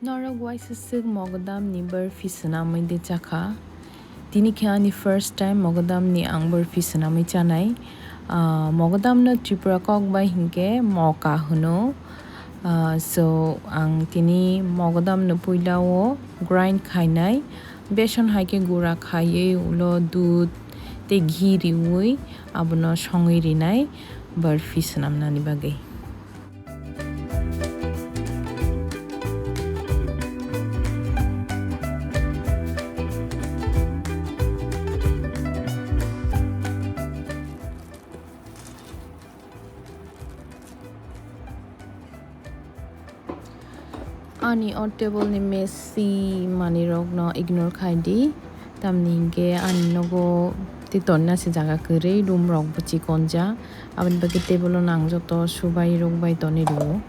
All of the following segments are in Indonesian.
Norok waisasig Mogodam ni Barfi sanamai de chaka. Dini kya first time Mogodam ni ang Barfi sanamai chanai. Mogodam na Tripura kok bai hingke Moka huno. So ang tini Mogodam na puilao grind khainai. Beson haike gura khaye ulo dud te ghee riui abono songi rinai Barfi sanamna ni bagai. Ani on table ni messy mani rok no ignore khai di tamni ge ani nogo ti tonna se jaga kure room rok buchi konja aban bagi table nang joto subai rok bai toni ru.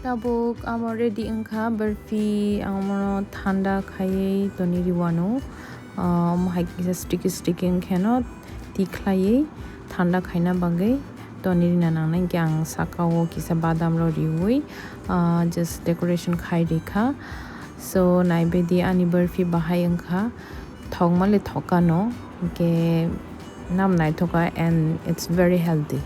Tabuk amor ready engkha Barfi amono thanda khaye toni riwano haik sticky kheno ti khlaye thanda khaina bagai toni rina nangnai kyang sakao kisa badam ro riui just decoration khai rekha so naibedi ani Barfi bahai engkha thongmale thokano ke nam nai thoka and it's very healthy.